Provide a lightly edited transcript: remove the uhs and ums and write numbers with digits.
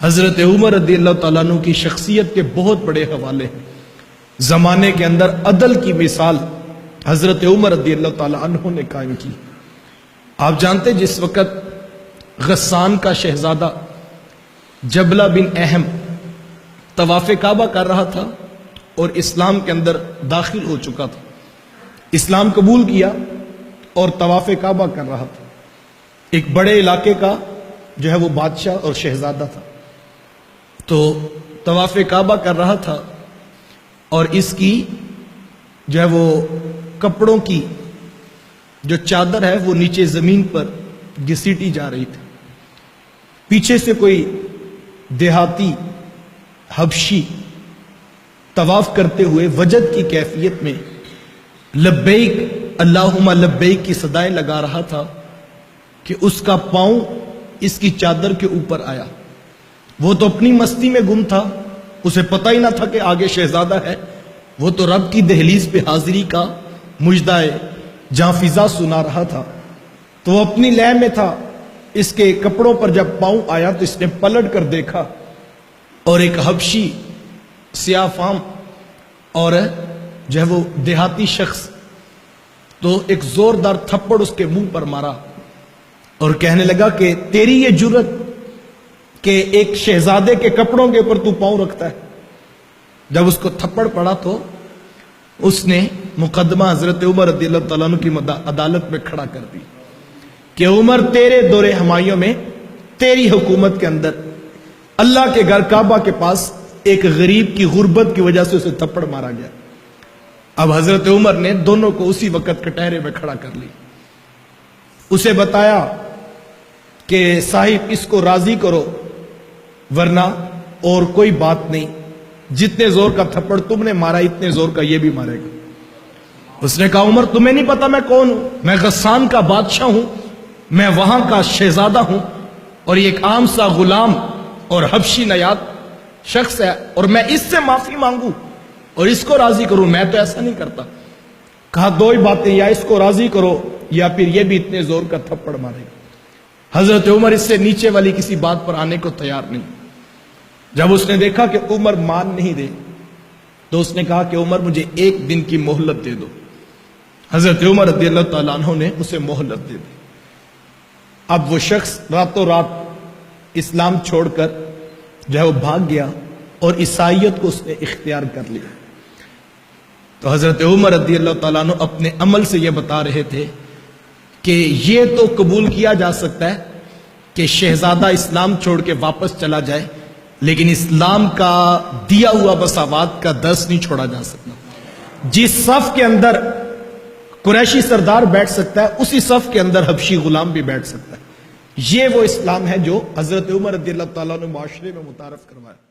حضرت عمر رضی اللہ تعالیٰ عنہ کی شخصیت کے بہت بڑے حوالے ہیں۔ زمانے کے اندر عدل کی مثال حضرت عمر رضی اللہ تعالیٰ عنہ نے قائم کی۔ آپ جانتے جس وقت غسان کا شہزادہ جبلہ بن اہم طواف کعبہ کر رہا تھا اور اسلام کے اندر داخل ہو چکا تھا، اسلام قبول کیا اور طواف کعبہ کر رہا تھا، ایک بڑے علاقے کا جو ہے وہ بادشاہ اور شہزادہ تھا، تو طواف کعبہ کر رہا تھا اور اس کی جو ہے وہ کپڑوں کی جو چادر ہے وہ نیچے زمین پر گھسیٹی جا رہی تھی۔ پیچھے سے کوئی دیہاتی حبشی طواف کرتے ہوئے وجد کی کیفیت میں لبیک اللہم لبیک کی صدائیں لگا رہا تھا کہ اس کا پاؤں اس کی چادر کے اوپر آیا۔ وہ تو اپنی مستی میں گم تھا، اسے پتہ ہی نہ تھا کہ آگے شہزادہ ہے، وہ تو رب کی دہلیز پہ حاضری کا مجدائے جاں فضا سنا رہا تھا، تو وہ اپنی لے میں تھا۔ اس کے کپڑوں پر جب پاؤں آیا تو اس نے پلٹ کر دیکھا اور ایک حبشی سیاہ فام اور جو ہے وہ دیہاتی شخص تو ایک زوردار تھپڑ اس کے منہ پر مارا اور کہنے لگا کہ تیری یہ جرت کہ ایک شہزادے کے کپڑوں کے اوپر تو پاؤں رکھتا ہے۔ جب اس کو تھپڑ پڑا تو اس نے مقدمہ حضرت عمر رضی اللہ تعالیٰ عنہ کی عدالت میں کھڑا کر دی کہ عمر تیرے دور ہمایوں میں تیری حکومت کے اندر اللہ کے گھر کعبہ کے پاس ایک غریب کی غربت کی وجہ سے اسے تھپڑ مارا گیا۔ اب حضرت عمر نے دونوں کو اسی وقت کٹہرے میں کھڑا کر لی، اسے بتایا کہ صاحب اس کو راضی کرو ورنہ اور کوئی بات نہیں، جتنے زور کا تھپڑ تم نے مارا اتنے زور کا یہ بھی مارے گا۔ اس نے کہا عمر تمہیں نہیں پتا میں کون ہوں؟ میں غسان کا بادشاہ ہوں، میں وہاں کا شہزادہ ہوں اور یہ ایک عام سا غلام اور حبشی نیاد شخص ہے اور میں اس سے معافی مانگوں اور اس کو راضی کروں؟ میں تو ایسا نہیں کرتا۔ کہا دو ہی باتیں، یا اس کو راضی کرو یا پھر یہ بھی اتنے زور کا تھپڑ مارے گا۔ حضرت عمر اس سے نیچے والی کسی بات پر آنے کو تیار نہیں۔ جب اس نے دیکھا کہ عمر مان نہیں دے تو اس نے کہا کہ عمر مجھے ایک دن کی مہلت دے دو۔ حضرت عمر رضی اللہ تعالیٰ عنہ نے اسے مہلت دے دی۔ اب وہ شخص راتوں رات اسلام چھوڑ کر جو ہے وہ بھاگ گیا اور عیسائیت کو اس نے اختیار کر لیا۔ تو حضرت عمر رضی اللہ تعالیٰ عنہ اپنے عمل سے یہ بتا رہے تھے کہ یہ تو قبول کیا جا سکتا ہے کہ شہزادہ اسلام چھوڑ کے واپس چلا جائے، لیکن اسلام کا دیا ہوا مساوات کا درس نہیں چھوڑا جا سکتا۔ جس صف کے اندر قریشی سردار بیٹھ سکتا ہے اسی صف کے اندر حبشی غلام بھی بیٹھ سکتا ہے۔ یہ وہ اسلام ہے جو حضرت عمر رضی اللہ تعالیٰ نے معاشرے میں متعارف کروایا۔